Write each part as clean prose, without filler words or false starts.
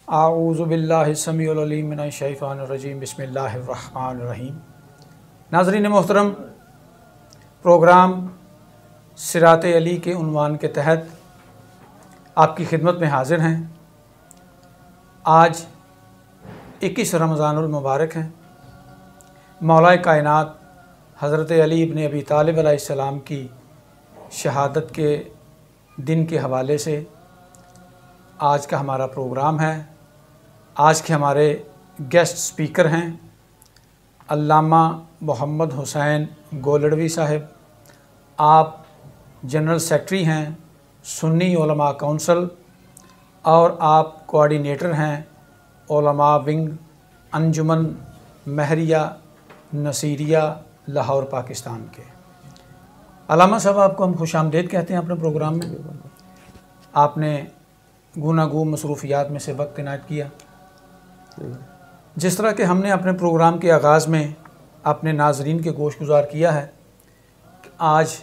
आऊज़ु बिल्लाहि समीउल अलीम मिनश शैतानिर रजीम बिस्मिल्लाहिर रहमानिर रहीम। नाज़रीन मोहतरम, प्रोग्राम सिराते अली के उन्वान के तहत आपकी खिदमत में हाज़िर हैं। आज 21 रमज़ानुल मुबारक है। मौलाए कायनात हज़रत अली इब्न अबी तालिब अलैहिस्सलाम की शहादत के दिन के हवाले से आज का हमारा प्रोग्राम है। आज के हमारे गेस्ट स्पीकर हैं अल्लामा मोहम्मद हुसैन गोलड़वी साहब। आप जनरल सेक्रेटरी हैं सुन्नी उलमा काउंसिल और आप कोऑर्डिनेटर हैं उलमा विंग अंजुमन महरिया नसीरिया लाहौर पाकिस्तान के। अल्लामा साहब, आपको हम खुशामदीद कहते हैं अपने प्रोग्राम में। आपने गुनागू मसरूफियात में से वक्त इनायत किया। जिस तरह के हमने अपने प्रोग्राम के आगाज़ में अपने नाजरीन के गोश गुजार किया है कि आज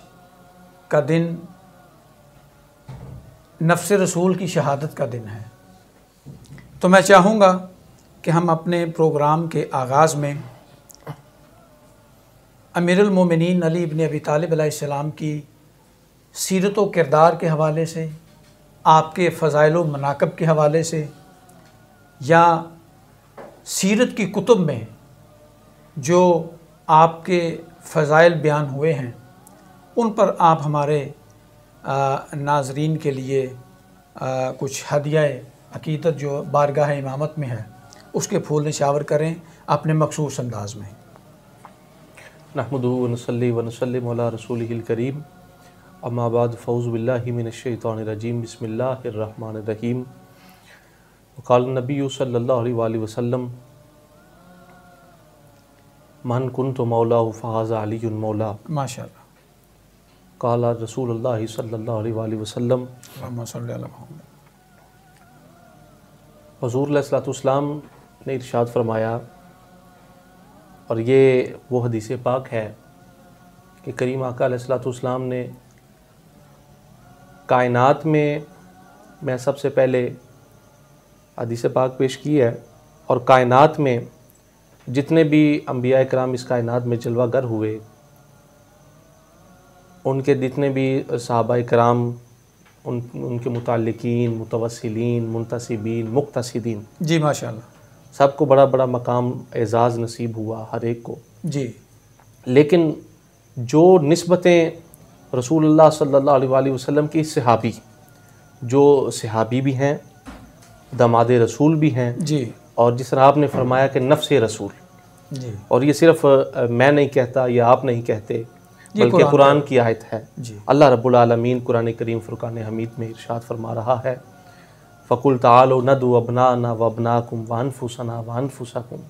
का दिन नफ्स रसूल की शहादत का दिन है, तो मैं चाहूँगा कि हम अपने प्रोग्राम के आगाज़ में अमीरुल मोमिनीन अली इब्न अबी तालिब अलैहिस्सलाम की सीरत व किरदार के हवाले से, आपके फ़ज़ाइल व मनाक़िब के हवाले से, या सीरत की कुतुब में जो आपके फ़ज़ाइल बयान हुए हैं उन पर आप हमारे नाज़रीन के लिए कुछ हदिया अक़ीदत जो बारगाह इमामत में है उसके फूल निशावर करें अपने मखसूस अंदाज में। नहमदुहु व नसल्ली व नसल्लिमु अला रसूलिहिल करीम, अम्मा बाद, फ़ऊज़ु बिल्लाहि मिनश शैतानिर रजीम, बिस्मिल्लाहिर रहमानिर रहीम। क़ाल नबी सल्लल्लाहु अलैहि वसल्लम मन कुन्तु मौलाहु फ़हाज़ा अलीयुन मौला। माशाअल्लाह। क़ाल रसूलुल्लाह सल्लल्लाहु अलैहि वसल्लम हुज़ूर अलैहिस्सलाम ने इरशाद फरमाया, और ये वो हदीस पाक है कि करीम आका अलैहिस्सलाम ने कायनात में, मैं सबसे पहले हदीस पाक पेश की है, और कायनात में जितने भी अंबिया कराम इस कायनात में जलवागर हुए, उनके जितने भी सहाबा कराम, उनके मुताल्लिकीन, मुतवस्सिलीन, मुंतसिबीन, मुक्तसिदीन, जी माशाअल्लाह, सबको बड़ा बड़ा मकाम एज़ाज़ नसीब हुआ हर एक को जी। लेकिन जो निस्बतें रसूलुल्लाह सल्लल्लाहु अलैहि वसल्लम की सहाबी, जो सहाबी भी हैं, दामाद रसूल भी हैं जी, और जिस तरह आपने फरमाया कि नफ्स रसूल जी, और ये सिर्फ मैं नहीं कहता, ये आप नहीं कहते, बल्कि कुरान की आयत है। अल्लाह रब्बुल आलमीन कुरान करीम फुरकान हमीद में इरशाद फरमा रहा है, फ़कुल तालो नदु अबनाना व अबनाकुम व अनफुसना व अनफुसकुम।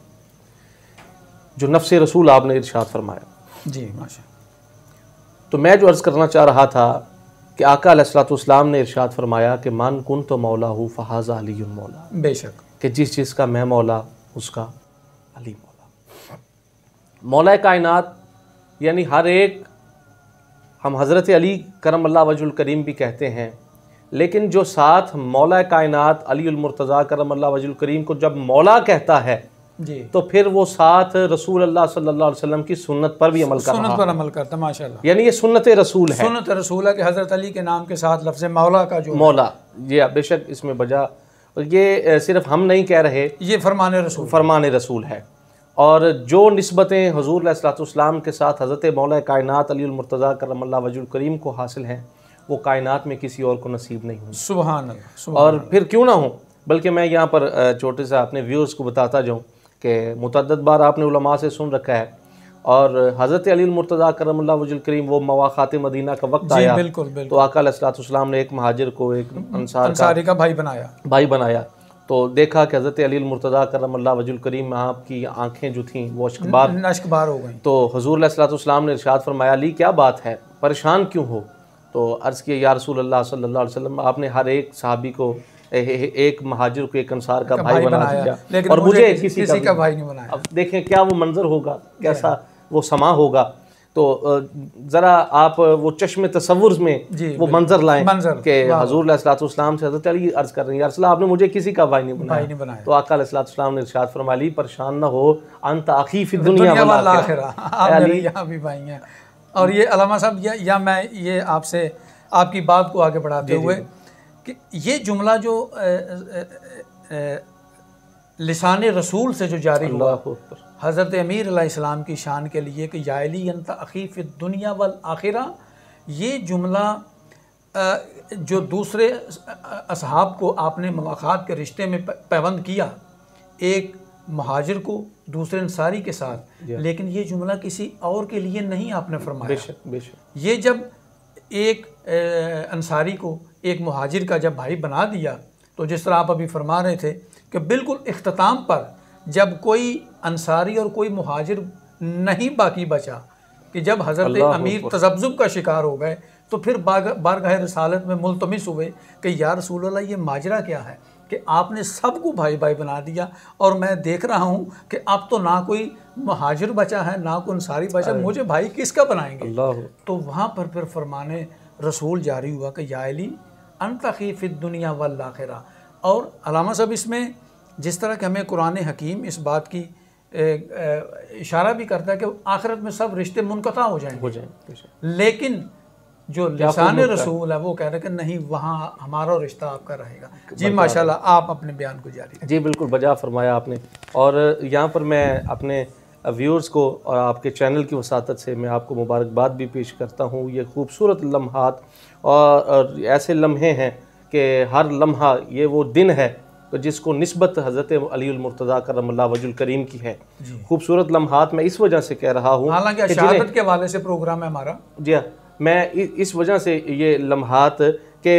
जो नफ्स रसूल आपने इरशाद फरमाया जी माशा। तो मैं जो अर्ज़ करना चाह रहा था कि आका अलैहिस्सलाम ने इरशाद फरमाया कि मान कुन तो मौला हूँ फ़हाज़ा अलीयुन मौला। बेशक, कि जिस चीज़ का मैं मौला उसका अली मौला। मौला कायनात यानी हर एक, हम हज़रत अली करमल्लाह वजहुल करीम भी कहते हैं, लेकिन जो साथ मौला कायनात अलीउल मुर्तज़ा करमल्लाह वजहुल करीम को जब मौला कहता है जी, तो फिर वो साथ रसूल अल्लाह सल्लल्लाहु अलैहि वसल्लम की सुन्नत पर भी अमल कर रहा है। सुन्नत पर अमल करता, माशाअल्लाह। यानी ये सुन्नत रसूल है। सुन्नत रसूल है कि हज़रत अली के नाम के साथ लफ्ज़ मौला का जो मौला, ये बेशक इसमें बजा, और ये सिर्फ हम नहीं कह रहे, ये फरमान रसूल है। और जो निस्बतें हुज़ूर अलैहिस्सलाम के साथ हज़रत मौला कायनात अलीउल मुर्तज़ा करमल्लाह वजहुल करीम को हासिल हैं, वो कायनात में किसी और को नसीब नहीं हुई। सुभान अल्लाह। और फिर क्यों ना हो, बल्कि मैं यहाँ पर छोटे से अपने व्यूअर्स को बताता जाऊँ कि मुतअद्दिद बार आपने उलमा से सुन रखा है, और हज़रत अली मुर्तज़ा करमल्लाहु वजहुल करीम वो मवाक़ात मदीना का वक्त आया, बिल्कुल, तो आका अलैहिस्सलाम ने एक महाजिर को, एक अंसारी का भाई बनाया। तो देखा कि हज़रत अली मुर्तज़ा करमल्लाहु वजहुल करीम में आपकी आँखें जो थीं वो अश्कबार हो गई। तो हुज़ूर अलैहिस्सलाम ने इरशाद फरमाया, अली क्या बात है, परेशान क्यों हो? तो अर्ज़ किया, या रसूल अल्लाह सल्लल्लाहु अलैहि वसल्लम, आपने हर एक सहाबी को, एक महाजिर को एक अंसार का भाई बना दिया, लेकिन और मुझे किसी का भाई नहीं बनाया। अब देखें क्या वो मंजर होगा, कैसा वो समा होगा। तो ज़रा आप वो चश्मे तसव्वुर में वो मंजर लाएं कि हजूर अलैहिस्सलाम से हज़रत अली अर्ज़ कर रहे हैं, या रसूल अल्लाह आपने मुझे किसी का भाई नहीं बनाया। तो आका अलैहिस्सलाम ने इरशाद फरमा ली, परेशान न हो, अंत आखी फी दुनिया वल आखिरा, आप मेरे यहाँ भी भाई हैं। और ये अल्लामा साहब या मैं ये आपसे आपकी बात को आगे बढ़ाते हुए कि ये जुमला जो लिसान रसूल से जो जारी हुआ हज़रत अमीर अलैहिस्सलाम की शान के लिए कि या अली अंत अखी फी दुनिया वल आखिरा, ये जुमला जो दूसरे असहाब को आपने मुलाकात के रिश्ते में पैबंद किया, एक महाजिर को दूसरे अंसारी के साथ, लेकिन ये जुमला किसी और के लिए नहीं आपने फरमाया। बेशक बेशक। ये जब एक अंसारी को एक महाजिर का जब भाई बना दिया, तो जिस तरह आप अभी फरमा रहे थे कि बिल्कुल इख्तिताम पर जब कोई अंसारी और कोई मुहाजिर नहीं बाकी बचा, कि जब हज़रत अमीर तज़ब्ज़ुब का शिकार हो गए, तो फिर बारगाह रिसालत में मुल्तमिस हुए कि या रसूल अल्लाह ये माजरा क्या है कि आपने सबको भाई भाई बना दिया, और मैं देख रहा हूँ कि अब तो ना कोई मुहाजिर बचा है ना कोई अंसारी बचा, मुझे भाई किसका बनाएंगे। तो वहाँ पर फिर फरमाने रसूल जारी हुआ कि या अली अंत अखी फी दुनिया वल आखिरा। और अल्लामा साहब इसमें जिस तरह कि हमें कुरान हकीम इस बात की इशारा भी करता है कि आखिरत में सब रिश्ते मुनक़ता हो जाएंगे, लेकिन जो लिसान रसूल है वो कह रहे हैं कि नहीं, वहाँ हमारा रिश्ता आपका रहेगा। जी माशाल्लाह, आप अपने बयान को जारी रखें। जी बिल्कुल बजा फरमाया आपने। और यहाँ पर मैं अपने व्यूअर्स को और आपके चैनल की वसातत से मैं आपको मुबारकबाद भी पेश करता हूँ। ये खूबसूरत लम्हात और ऐसे लम्हे हैं कि हर लम्हा ये वो दिन है तो जिसको निस्बत हज़रत अलीउल मुर्तज़ा करमल्लाहु वजहुल करीम की है। खूबसूरत लम्हात मैं इस वजह से कह रहा हूँ, हालांकि शहादत के हवाले से प्रोग्राम है हमारा। जी हाँ, मैं इस वजह से ये लम्हात के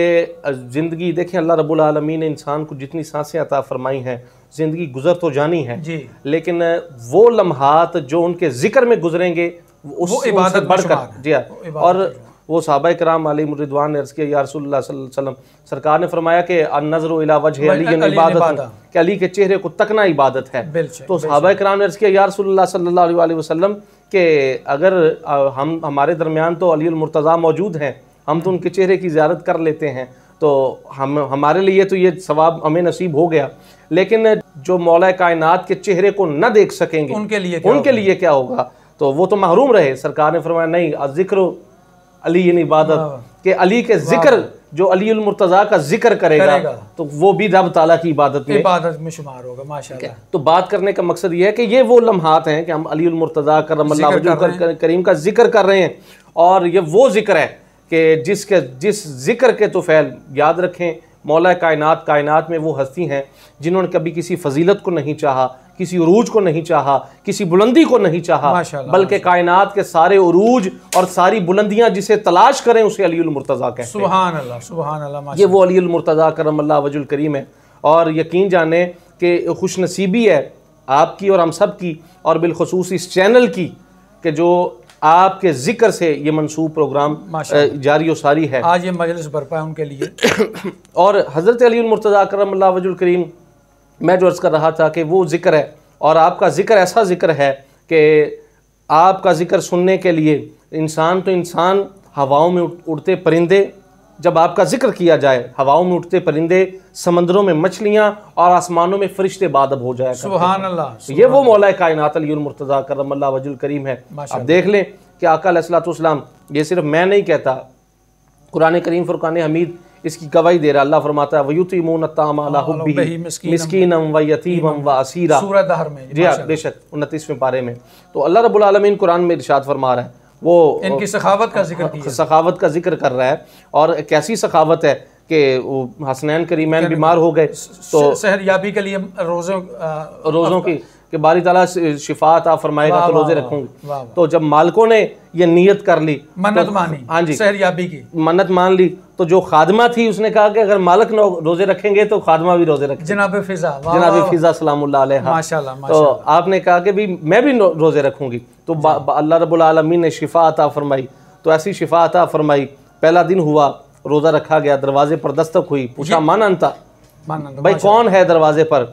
ज़िंदगी देखें, अल्लाह रब्बुल आलमीन ने इंसान को जितनी सांसें अता फरमाई हैं, ज़िंदगी गुजर तो जानी है जी, लेकिन वो लम्हात जो उनके ज़िक्र में गुजरेंगे वो इबादत बढ़कर। जी हाँ, और वो सहाबा किराम अलैहिम रिदवान ने अर्ज़ किया, या रसूलुल्लाह सल्लल्लाहु अलैहि वसल्लम, सरकार ने फरमाया कि अन-नज़रु इला वजहि अली इबादत, कि अली के चेहरे को तकना इबादत है। तो सहाबा किराम ने अर्ज़ किया, या रसूलुल्लाह सल्लल्लाहु अलैहि वसल्लम, कि अगर हम हमारे दरमियान तो अलीउल मुर्तज़ा मौजूद हैं, हम तो उनके चेहरे की ज़ियारत कर लेते हैं, तो हमारे लिए तो ये सवाब हमें नसीब हो गया, लेकिन जो मौला कायनात के चेहरे को न देख सकेंगे उनके लिए क्या होगा, तो वो तो महरूम रहे। सरकार ने फरमाया नहीं, ज़िक्र अली इबादत, के अली के जिक्र जो अलीउल मुर्तज़ा का जिक्र करेगा तो वो भी रब ताला की इबादत में शुमार होगा। माशाअल्लाह। तो बात करने का मकसद ये है कि ये वो लम्हात हैं कि हम अलीउल मुर्तज़ा करमल्लाहु वजहुल करीम का जिक्र कर रहे हैं, और ये वो जिक्र है कि जिस जिक्र के तो फैल याद रखें, मौला कायनात में वो हस्ती हैं जिन्होंने कभी किसी फजीलत को नहीं चाहा, किसी उरूज को नहीं चाहा, किसी बुलंदी को नहीं चाहा, बल्कि कायनात के सारे उरूज और सारी बुलंदियां जिसे तलाश करें उसे अलीउल मुर्तज़ा कहते हैं। सुभान अल्लाह, सुभान अल्लाह। ये वो अलीउल मुर्तज़ा करमल्लाहु वजहुल करीम है, और यकीन जाने कि खुशनसीबी है आपकी और हम सब की, और बिलखुसूस इस चैनल की, कि जो आपके जिक्र से ये मंसूब प्रोग्राम जारी और सारी है। आज ये मजलिस बरपा है उनके लिए। और हज़रत अलीउल मुर्तज़ा करमल्लाहु वजहुल करीम, मैं जो अर्ज़ कर रहा था कि वो जिक्र है, और आपका जिक्र ऐसा जिक्र है कि आपका जिक्र सुनने के लिए इंसान तो इंसान, हवाओं में उड़ते परिंदे, जब आपका जिक्र किया जाए हवाओं में उठते परिंदे, समंदरों में मछलियाँ और आसमानों में फरिश्ते बादब हो जाए। सुभान अल्लाह। ये वो मौला कायनात अलीउल मुर्तज़ा करमल्लाहु वजहुल करीम है। अब देख लें कि आका अलैहिस्सलातु वस्सलाम, ये सिर्फ मैं नहीं कहता, कुरान करीम फुरकान हमीद इसकी गवाही दे रहा। अल्लाह फरमाता है वयुतिमून अत्ताम अला हुब्बिही मिस्कीनम व यतीमम व असीरा, सूरह दहर में। जी हाँ, बेशक 29वें पारे में। तो अल्लाह रब्बुल आलमीन कुरान में इरशाद फरमा रहा है, वो इनकी सखावत का जिक्र किया, सखावत का जिक्र कर रहा है। और कैसी सखावत है कि हसनैन करीमैन बीमार हो गए तो सेहरयाबी के लिए रोज़ों की कि बारी ताला शिफा अता फरमाएगा तो रोजे रखूंगी। तो जब मालिकों ने ये नियत कर ली, मन्नत मानी, हाँ जी, सेहरयाबी की मन्नत मान ली, तो जो खादमा थी उसने कहा कि अगर मालिक रोजे रखेंगे तो खादमा भी रोजे रखेंगे। जनाब फिजा सलामुल्लाह अलैहा, माशाअल्लाह। तो आपने कहा कि भी मैं भी रोजे रखूंगी, तो अल्लाह रब्बुल आलमीन ने शिफा अता फरमाई। तो ऐसी शिफा अता फरमाई, पहला दिन हुआ, रोजा रखा गया, दरवाजे पर दस्तक हुई, पूछा मन अंता, भाई कौन है दरवाजे पर?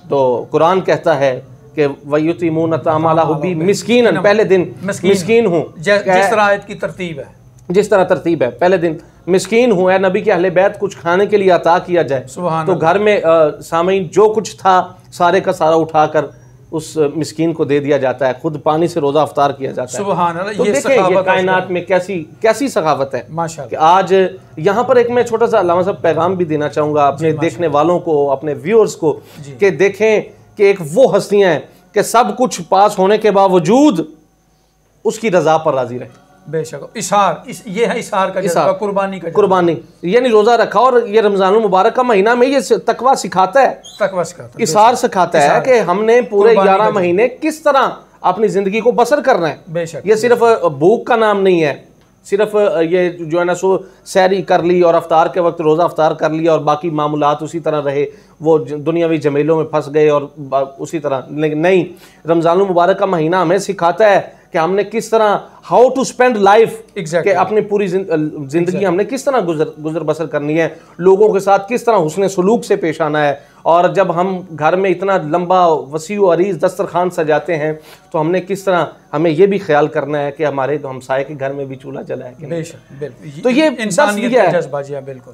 तो कुरान कहता है कि वयुतिमून अतामाला हुब्बी मिस्कीनन, पहले दिन मिस्कीन हूँ, जिस तरह आयत की तरतीब है, जिस तरह तरतीब है, पहले दिन मिस्कीन हूँ, ए नबी के अहले बैत कुछ खाने के लिए अता किया जाए। तो घर में सामीन जो कुछ था सारे का सारा उठाकर उस मिस्कीन को दे दिया जाता है, खुद पानी से रोज़ा अफ्तार किया जाता है। सुभान अल्लाह, तो देखें ये कायनात में कैसी सखावत है कि आज यहाँ पर एक मैं छोटा सा अल्लामा साहब पैगाम भी देना चाहूँगा अपने देखने वालों को, अपने व्यूअर्स को, कि देखें कि एक वो हस्तियाँ हैं कि सब कुछ पास होने के बावजूद उसकी रज़ा पर राजी रहे। बेशक ये है इशार का जज्बा, कुर्बानी यानी रोजा रखा। और ये रमजानुल मुबारक का महीना में ये तकवा सिखाता है, इशार सिखाता है कि हमने पूरे 11 महीने किस तरह अपनी जिंदगी को बसर करना है। बेशक ये सिर्फ भूख का नाम नहीं है, सिर्फ ये जो है ना सो सैरी कर ली और अफ्तार के वक्त रोज़ा अफ्तार कर लिया और बाकी मामूलात उसी तरह रहे, वो दुनियावी झमेलों में फंस गए और उसी तरह। लेकिन नहीं, रमजानुल मुबारक का महीना हमें सिखाता है कि हमने किस तरह हाउ टू स्पेंड लाइफ, कि अपनी पूरी जिंदगी हमने किस तरह गुजर बसर करनी है, लोगों के साथ किस तरह हुस्न सलूक से पेश आना है। और जब हम घर में इतना लंबा वसीउ अरीज दस्तरखान सजाते हैं तो हमने किस तरह, हमें यह भी ख्याल करना है कि हमारे हमसाये के घर में भी चूल्हा जला है कि नहीं। तो ये दर्स दिया है,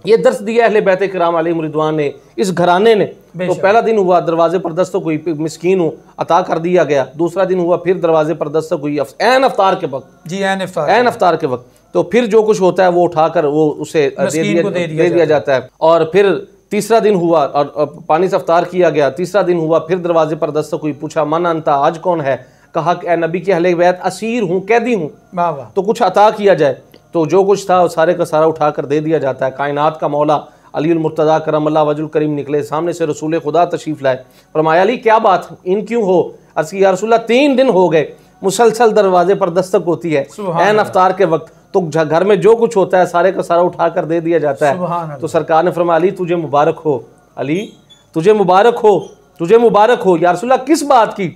ये दर्स दिया अहले बैत किराम अलैहिम रिदवान ने, इस घराने ने। तो पहला दिन हुआ दरवाजे पर दस्तक हुई, मिस्कीन हो अता कर दिया गया। दूसरा दिन हुआ फिर दरवाजे पर दस्तक हुई ऐन अफ्तार के वक्त, जी ऐन अफ्तार के वक्त। तो फिर जो कुछ होता है वो उठाकर वो उसे दे दिया जाता है। और फिर तीसरा दिन हुआ और पानी से अफ्तार किया गया। तीसरा दिन हुआ फिर दरवाजे पर दस्तक हुई, पूछा मन अंता, आज कौन है? कहा कि ए नबी के अहले बैत असीर हूँ, कैदी हूँ, तो कुछ अता किया जाए। तो जो कुछ था सारे का सारा उठाकर दे दिया जाता है। कायनात का मौला अलीउल मुर्तज़ा करमल्लाहु वजहुल करीम निकले, सामने से रसूल खुदा तशरीफ़ लाए। फरमाया अली क्या बात, इन क्यों हो? अर्ज़ किया या रसूलल्लाह 3 दिन हो गए मुसलसल दरवाजे पर दस्तक होती है ऐन अफ्तार के वक्त, तो घर में जो कुछ होता है सारे का सारा उठाकर दे दिया जाता है। तो सरकार ने फरमाया अली तुझे मुबारक हो, अली तुझे मुबारक हो, तुझे मुबारक हो। या रसूलल्लाह किस बात की?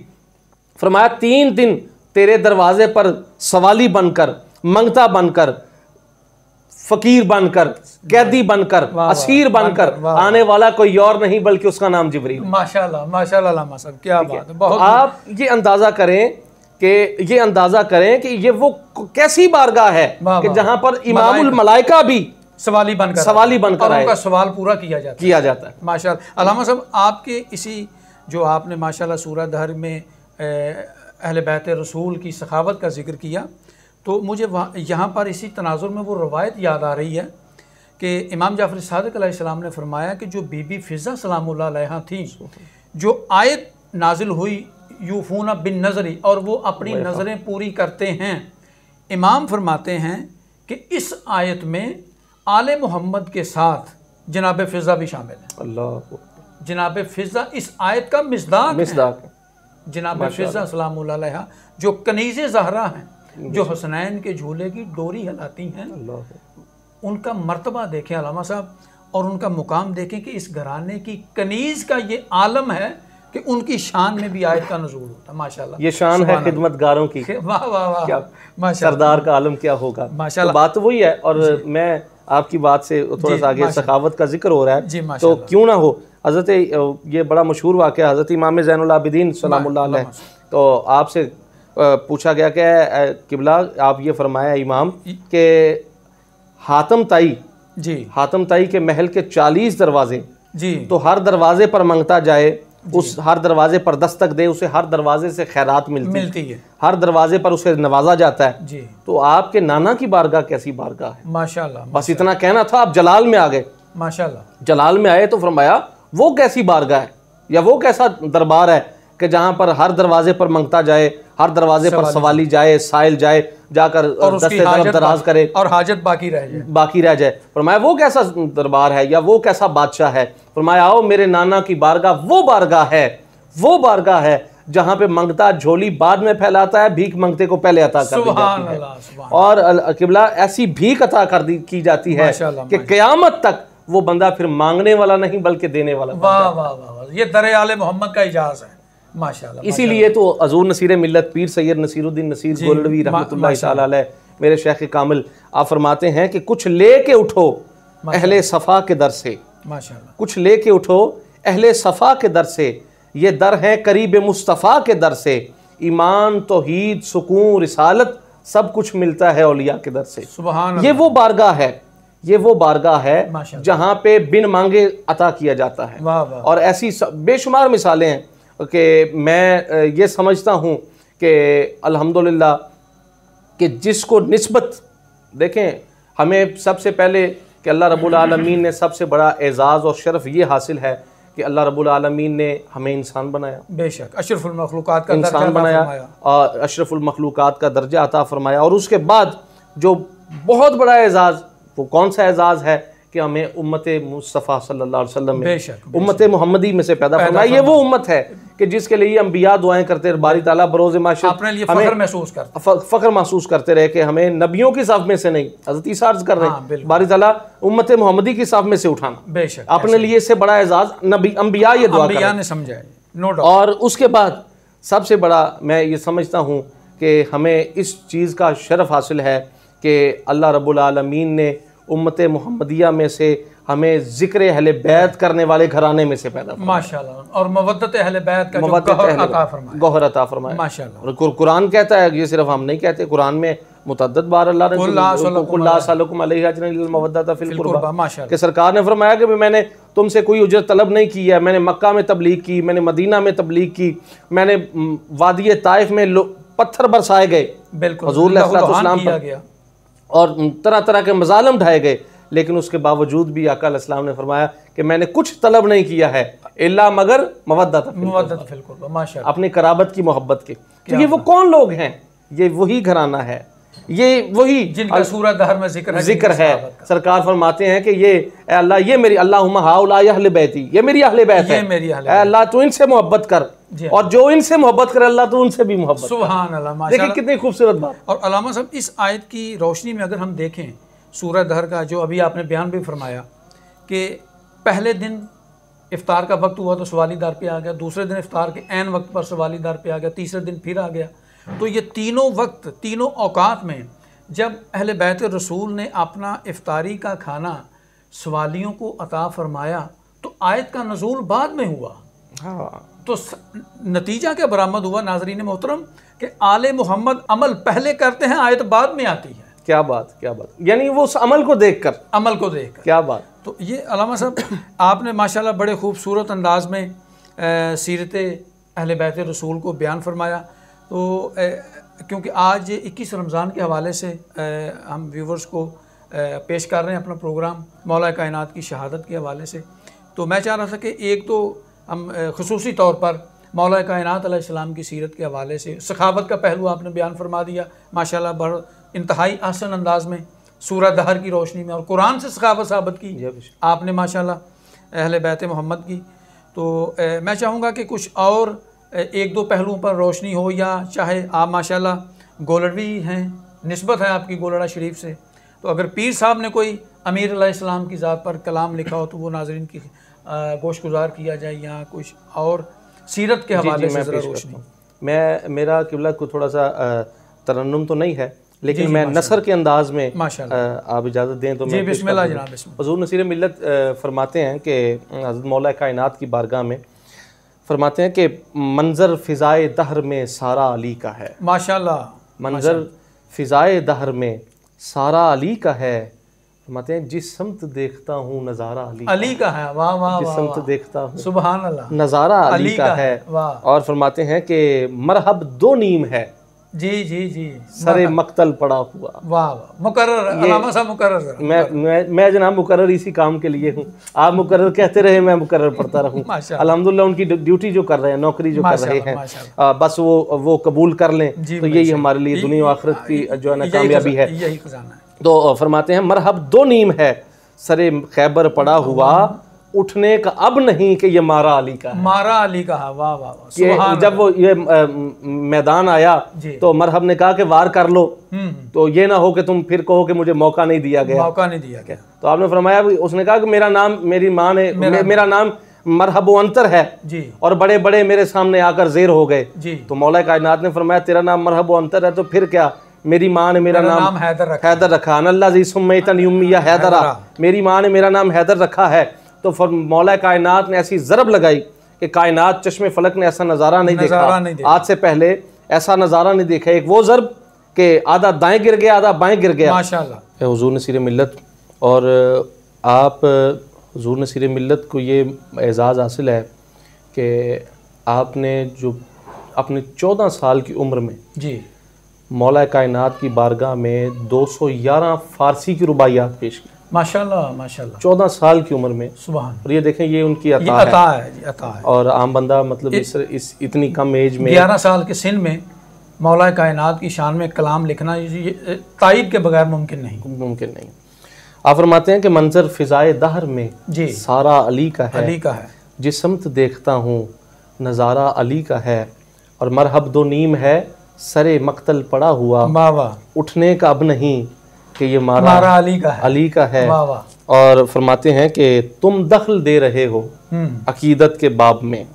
फरमाया 3 दिन तेरे दरवाजे पर सवाली बनकर, मंगता बनकर, फकीर बनकर, कैदी बनकर, असीर बनकर आने वाला कोई और नहीं बल्कि उसका नाम जिब्रील। माशाल्लाह माशाल्लाह लामा साहब, क्या बात है। बहुत आप ये अंदाजा करें कि ये वो कैसी बारगाह है कि जहां पर इमामुल मलाइका भी सवाली बनकर उनका सवाल पूरा किया जाता है। माशाल्लाह अल्लामा साहब, आपके इसी जो आपने माशाल्लाह सूरह दहर में अहले बैत रसूल की सखावत का जिक्र किया, तो मुझे यहाँ पर इसी तनाजुर में वो रवायत याद आ रही है कि इमाम जाफ़र सादिक अलैहिस्सलाम ने फरमाया कि जो बीबी फ़िज़ा सलामुल्लाह अलैहा थी, जो आयत नाजिल हुई यूफ़ूना बिन नज़री, और वो अपनी नज़रें पूरी करते हैं। इमाम फरमाते हैं कि इस आयत में आले मोहम्मद के साथ जनाब फ़िज़ा भी शामिल है। अल्लाह, जनाब फ़िज़ा इस आयत का मिस्दाक है। जनाब फ़िज़ा सलामुल्लाह अलैहा जो कनीज़े ज़हरा हैं, जो हसनैन के झूले की डोरी हिलाती हैं, उनका मर्तबा देखें अल्लामा साहब, और उनका मुकाम देखें कि इस घराने की कनीज़ का ये आलम है कि उनकी शान में भी आयत का नुज़ूल होता है। माशाल्लाह, ये शान है खिदमतगारों की। वाह वाह वाह, क्या सरदार का आलम क्या होगा। माशाल्लाह, तो बात वही है। और मैं आपकी बात से थोड़ा सा आगे सखावत का जिक्र हो रहा है, तो क्यों ना हो। हज़रत ये बड़ा मशहूर वाक़या, हज़रत इमाम ज़ैनुल आबिदीन सलामुल्लाह अलैह, तो आपसे पूछा गया कि किबला आप ये फरमाया इमाम के हातम ताई के महल के 40 दरवाजे जी, तो हर दरवाजे पर मंगता जाए, उस हर दरवाजे पर दस्तक दे, उसे हर दरवाजे से खैरात मिलती है, हर दरवाजे पर उसे नवाजा जाता है जी। तो आपके नाना की बारगाह कैसी बारगाह है? माशाल्लाह, बस इतना कहना था। आप जलाल में आ गए, माशाल्लाह जलाल में आए तो फरमाया वो कैसी बारगाह है या वो कैसा दरबार है कि जहाँ पर हर दरवाजे पर मंगता जाए, हर दरवाजे पर सवाली जाए, साइल जाए, जाकर दराज करे और हाजत बाकी रह जाए। फरमाया वो कैसा दरबार है या वो कैसा बादशाह है? फरमाया आओ मेरे नाना की बारगाह वो बारगाह है जहाँ पे मंगता झोली बाद में फैलाता है, भीख मंगते को पहले अता कर दी जाती है। और किबला ऐसी भीख अता की जाती है कि क़यामत तक वो बंदा फिर मांगने वाला नहीं बल्कि देने वाला। वाह वाह वाह, ये दर आले मोहम्मद का इजाज़ है। माशाल्लाह, इसीलिए तो हज़ूर नसीर मिल्लत पीर सैयद नसीरुद्दीन नसीर गोल्डवी रहमतुल्लाह तआला अलैह, मेरे शेख कामिल, आप फरमाते हैं कि कुछ लेके उठो अहले सफ़ा के दर से, माशाल्लाह, कुछ लेके उठो अहले सफ़ा के दर से, ये दर है करीब मुस्तफ़ा के दर से, ईमान तौहीद सुकून रिसालत सब कुछ मिलता है औलिया के दर से। सुभान ये वो बारगाह है, ये वो बारगाह है जहाँ पे बिन मांगे अता किया जाता है। वाह वाह। और ऐसी बेशुमार मिसालें हैं कि मैं ये समझता हूँ कि अल्हम्दुलिल्लाह कि जिसको निस्बत देखें, हमें सबसे पहले कि अल्लाह रब्बुल आलमीन ने सबसे बड़ा एजाज़ और शर्फ ये हासिल है कि अल्लाह रब्बुल आलमीन ने हमें इंसान बनाया, बेशक अशरफुल मखलूकात का इंसान बनाया और अशरफुल मखलूकात का दर्जा अता फरमाया। और उसके बाद जो बहुत बड़ा एजाज़, वो कौन सा एजाज़ है कि हमें उम्मत मुस्तफ़ा सल्लल्लाहु अलैहि वसल्लम में उम्मत मोहम्मदी में से पैदा फरमाया। ये वो उम्मत है कि जिसके लिए अंबिया दुआएं करते हैं, बारी ताला बरोज़ माशर अपने लिए फ़ख्र महसूस करते रहे कि हमें नबियों की साफ में से नहीं, हज़रत ईसा अर्ज़ कर रहे हैं, बारी ताला उम्मत मोहम्मदी की साफ में से उठाना, बेशक अपने लिए इससे बड़ा एजाज़ नबी अंबिया ये दुआ ने समझा। और उसके बाद सबसे बड़ा मैं ये समझता हूँ कि हमें इस चीज़ का शरफ हासिल है कि अल्लाह रब्बुल आलमीन ने उम्मत मुहम्मदिया में से हमें ज़िक्र अहले बैत करने वाले घराने में से पैदा माशाअल्लाह, और मवद्दत अहले बैत का गौहर अता फरमाया माशाअल्लाह। और कुरान कहता है, ये सिर्फ हम नहीं कहते, कुरान में मुतअद्दिद बार अल्लाह ने कि सरकार ने फरमाया कि मैंने तुमसे कोई उजरत तलब नहीं की है, मैंने मक्का में तबलीग की, मैंने मदीना में तबलीग की, मैंने वादी ताइफ में पत्थर बरसाए गए, हुजूर अलैहिस्सलाम पर, और तरह तरह के मजालम ढाए गए, लेकिन उसके बावजूद भी आका अलैहिस्सलाम ने फरमाया कि मैंने कुछ तलब नहीं किया है इल्ला मगर मवद्दत फिल कुर्बा, माशाअल्लाह, अपनी कराबत की मोहब्बत की। तो ये वो कौन लोग हैं? ये वही घराना है, ये वही जिनका सूरत दहर में जिक्र है। सरकार फरमाते हैं कि ये अल्लाह, ये मेरी अल्लाहुम्मा हाउला अहले बैती, ये मेरी अहले बैत है, अल्लाह तू इनसे मोहब्बत कर, और जो इनसे मोहब्बत करे अल्लाह तो उनसे भी मोहब्बत। सुभान अल्लाह, देखिए कितनी खूबसूरत बात। और अल्लामा साहब, इस आयत की रोशनी में अगर हम देखें सूरह दहर का जो अभी आपने बयान भी फरमाया कि पहले दिन इफ्तार का वक्त हुआ तो सवाली दार पे आ गया, दूसरे दिन इफ्तार के ऐन वक्त पर सवाली दार पे आ गया, तीसरे दिन फिर आ गया। तो ये तीनों वक्त, तीनों औकात में जब अहले बैत रसूल ने अपना इफ्तारी का खाना सवालियों को अता फरमाया तो आयत का नज़ूल बाद में हुआ। तो नतीजा क्या बरामद हुआ नाज़रीन मोहतरम कि आले मोहम्मद अमल पहले करते हैं, आयत बाद में आती है। क्या बात, क्या बात, यानी वो उस अमल को देखकर क्या बात। तो ये अल्लामा साहब आपने माशाल्लाह बड़े खूबसूरत अंदाज में सीरत अहले बैत रसूल को बयान फरमाया। तो क्योंकि आज 21 रमज़ान के हवाले से हम व्यूवर्स को पेश कर रहे हैं अपना प्रोग्राम मौला कायनात की शहादत के हवाले से, तो मैं चाह रहा था कि एक तो हम खुसूसी तौर पर मौला कायनात अलैहिस्सलाम की सीरत के हवाले से सखावत का पहलू आपने बयान फरमा दिया माशाल्लाह बड़ इंतहाई आसान अंदाज में सूरह दहर की रोशनी में, और कुरान से सखावत साबित की आपने माशाल्लाह अहले बैत मोहम्मद की। तो मैं चाहूँगा कि कुछ और एक दो पहलुओं पर रोशनी हो, या चाहे आप माशाल्लाह गोलड़वी हैं, निस्बत है आपकी गोलड़ा शरीफ से, तो अगर पीर साहब ने कोई अमीर अलैहिस्सलाम की ज़ात पर कलाम लिखा हो तो वो नाज़रीन की गोश गुजार किया जाए, या कुछ और सीरत के हवाले से ज़रा रोशनी। मेरा किबला को थोड़ा सा तरन्नुम तो नहीं है, लेकिन मैं नसर के अंदाज में आप इजाज़त दें तो मैं बिस्मिल्लाह जनाब। हुज़ूर नसीर मिल्लत फरमाते हैं कि हज़रत मौला कायनात की बारगाह में फरमाते हैं कि मंजर फ़िज़ाए दहर में सारा अली का है। माशाल्लाह, मंजर फ़िज़ाए दहर में सारा अली का है। फरमाते हैं जिस समत देखता हूँ नज़ारा अली का है। वाह वाह, जिस समत देखता हूँ सुभान अल्लाह नज़ारा अली का है। और फरमाते हैं कि मरहब दो नीम है, जी जी जी, सरे मक्तल पड़ा हुआ। वाह वाह, मुकर्रर अल्लामा साहब मुकर्रर। मैं जनाब मुकर्रर इसी काम के लिए हूँ, आप मुकर्रर कहते रहे, मैं मुकर्रर पढ़ता रहूँ। अल्हम्दुलिल्लाह उनकी ड्यूटी जो कर रहे हैं, नौकरी जो कर रहे हैं, बस वो कबूल कर लें तो यही हमारे लिए दुनिया और आखिरत की जो है ना कामयाबी है। यही खजाना है। तो फरमाते हैं मरहब दो नीम है, सरे खैबर पड़ा हुआ, उठने का अब नहीं कि ये मारा अली का है। मारा अली का है। वाह वाह वाह। जब वो ये मैदान आया तो मरहब ने कहा कि वार कर लो, तो ये ना हो कि तुम फिर कहो कि मुझे मौका नहीं दिया गया। मौका नहीं दिया गया। तो आपने फरमाया, उसने कहा कि मेरा नाम, मेरी माँ ने, मेरा नाम मरहब अंतर है जी, और बड़े बड़े मेरे सामने आकर जेर हो गए जी। तो मौला कायनात ने फरमाया तेरा नाम मरहब अंतर है तो फिर क्या, मेरी माँ ने मेरा नाम हैदर रखा। हैदरा, मेरी माँ ने मेरा नाम हैदर रखा है। तो मौला कायनात ने ऐसी ज़रब लगाई कि कायनात चश्मे फलक ने ऐसा नज़ारा नहीं देखा, आज से पहले ऐसा नज़ारा नहीं देखा। एक वो ज़र्ब के आधा दाएं गिर गया, आधा बाएं गिर गया। माशाअल्लाह। हुजूर नसीर मिल्लत, और आप हुजूर नसीर मिल्लत को ये एजाज़ हासिल है कि आपने जो अपने 14 साल की उम्र में जी मौला कायनात की बारगाह में 211 फारसी की रुबाइयात पेश की। माशाअल्लाह माशाअल्लाह, 14 साल की उम्र में। सुभान। और ये देखें, ये उनकी अता है जी, अता है। और आम बंदा मतलब इस इतनी कम एज में 11 साल के सिन में मौला कायनात की शान में कलाम लिखना तायद के बगैर मुमकिन नहीं। आप फरमाते हैं कि मंजर फिजाए दहर में जी सारा अली का है, अली का है। जिस समत देखता हूँ नज़ारा अली का है, और मरहब दो नीम है सरे मक्तल पड़ा हुआ, उठने का अब नहीं कि ये मारा अली का है। और फरमाते हैं कि तुम दखल दे रहे हो अकीदत के बाब में।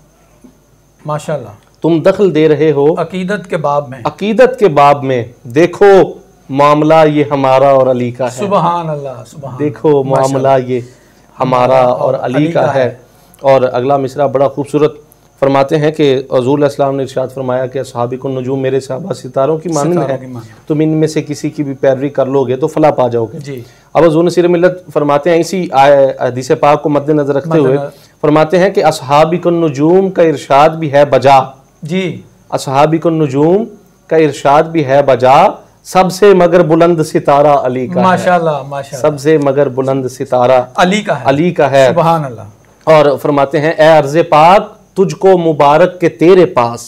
माशाअल्लाह। तुम दखल दे रहे हो अकीदत के बाब में, अकीदत के बाब में। देखो मामला ये हमारा और अली का है। सुभान अल्लाह, सुभान। देखो मामला ये हमारा और अली का है। और अगला मिसरा बड़ा खूबसूरत फरमाते हैं कि हुज़ूर अलैहिस्सलाम ने इरशाद फरमाया कि अस्हाबिकुन नुजूम, मेरे सहाबा सितारों की मानंद है, तुम इनमें से किसी की भी पैरवी कर लोगे तो फला पा जाओगे जी। अब हुज़ूर नसीर मिल्लत फरमाते हैं, इसी हदीस पाक को मद्देनजर रखते हुए फरमाते हैं कि अस्हाबिकुन नुजूम का इरशाद भी है बजा जी। अस्हाबिकुन नुजूम का इरशाद भी है बजा, सबसे मगर बुलंद सितारा अली का। माशाअल्लाह माशाअल्लाह। सबसे मगर बुलंद सितारा अली का है, अली का है। सुभान अल्लाह। और फरमाते हैं, ए अर्ज़े पाक तुझको मुबारक के तेरे पास,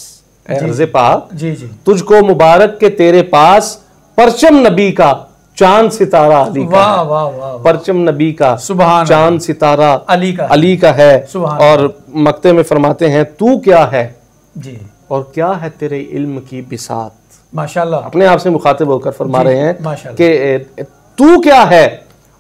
अर्ज़े पाक जी जी, तुझको मुबारक के तेरे पास, परचम नबी का चांद सितारा अली का। वाह वाह वाह। परचम नबी का सुभान चांद सितारा अली का है। और मक्ते में फरमाते हैं, तू क्या है जी और क्या है तेरे इल्म की बिसात। माशाअल्लाह। अपने आप से मुखातिब होकर फरमा रहे हैं कि तू क्या है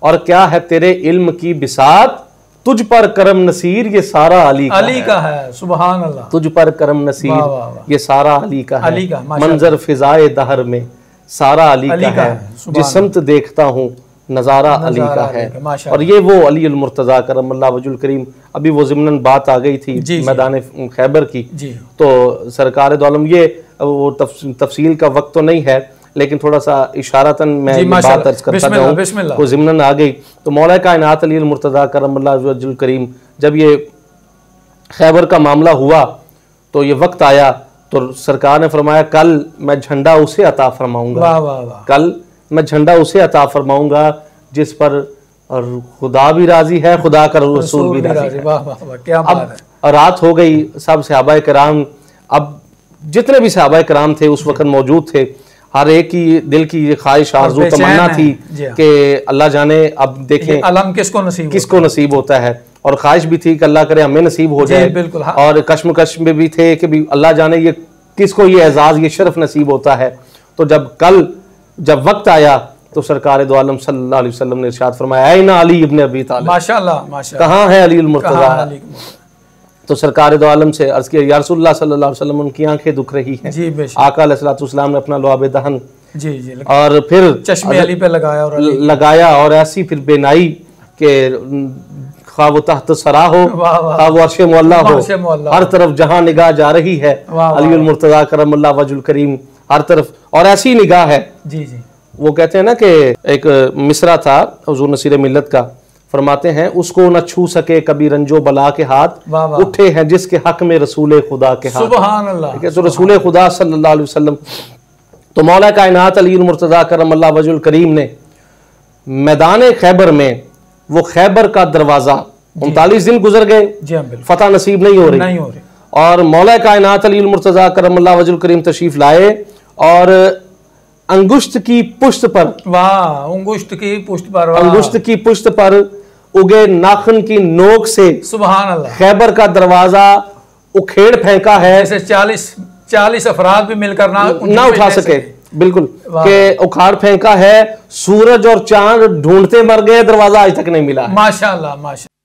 और क्या है तेरे इल्म की बिसात, तुझ पर करम नसीर ये सारा अली का है। सुभान अल्लाह। तुझ पर करम नसीर ये सारा अली का है। मंजर फिजाए दहर में सारा अली का है, जिस समत देखता हूँ नज़ारा अली का है। और ये वो अली अल मुर्तज़ा करमल्लाहु वजहुल करीम। अभी वो ज़िम्नन बात आ गई थी मैदान खैबर की, तो सरकार दो आलम, ये वो तफसील का वक्त तो नहीं है, लेकिन थोड़ा सा इशारतन मैं बात अर्ज करता जाऊँ। वो ज़िम्नन आ गई तो मौला कायनात अली अल मुर्तज़ा करमल्लाहु वजहुल करीम, जब ये खैबर का मामला हुआ तो ये वक्त आया तो सरकार ने फरमाया, कल मैं झंडा उसे अता फरमाऊंगा, कल मैं झंडा उसे अता फरमाऊंगा जिस पर खुदा भी राजी है, खुदा का रसूल भी राजी है। क्या बात है। अब रात हो गई, सब सहाबाए किराम, अब जितने भी सहाबाए किराम थे उस वक्त मौजूद थे, हर एक की दिल की ख्वाहिश आरज़ू तमन्ना थी कि अल्लाह जाने अब देखें अलम किसको नसीब होता है, और ख्वाहिश भी थी कि अल्लाह करे हमें नसीब हो जाए। बिल्कुल। और कश्मकश में भी थे कि भी अल्लाह जाने ये किसको ये एजाज ये शर्फ नसीब होता है। तो जब वक्त आया तो सरकार दो आलम सल्लल्लाहु अलैहि वसल्लम ने इरशाद फरमाया, ऐना अली इब्न अबी तालिब, माशाअल्लाह माशाअल्लाह, कहाँ है अली अल मुर्तज़ा। तो सरकार दो आलम से अर्ज किया, या रसूलुल्लाह सल्लल्लाहु अलैहि वसल्लम, उनकी आंखें दुख रही हैं जी। आका अलैहिस्सलाम ने अपना लुआब दहन जी और फिर चश्मे अली पे लगाया और ऐसी फिर बेनाई के खा वो तहत सरा हो, खा वो अर्श मुअल्ला हो, हर तरफ जहां निगाह जा रही है अली अल मुर्तज़ा करमल्लाहु वजहुल करीम, हर तरफ और ऐसी निगाह है जी जी। वो कहते हैं ना कि एक मिसरा था हुजूर नसीर मिल्लत का, फरमाते हैं, उसको न छू सके कभी रंजो बला के हाथ, उठे हैं जिसके हक में रसूल खुदा के हाथ। सुभान अल्लाह। तो रसूल खुदा सल्लल्लाहु अलैहि वसल्लम, तो मौला कायनात अली मुर्तज़ा करमल्लाहु वजहुल करीम ने मैदान खैबर में वो खैबर का दरवाजा 39 दिन गुजर गए, फतह नसीब नहीं हो रही, और मौला कायनात अली मुर्तज़ा करमल्लाहु वजहुल करीम तशरीफ लाए और अंगुश्त की पुष्ट पर, अंगुश्त की पुष्ट पर उगे नाखन की नोक से सुभान अल्लाह खैबर का दरवाजा उखेड़ फेंका है, जैसे 40 अफराद भी मिलकर ना उठा सके, बिल्कुल के उखाड़ फेंका है। सूरज और चांद ढूंढते मर गए, दरवाजा आज तक नहीं मिला। माशाअल्लाह माशाअल्लाह।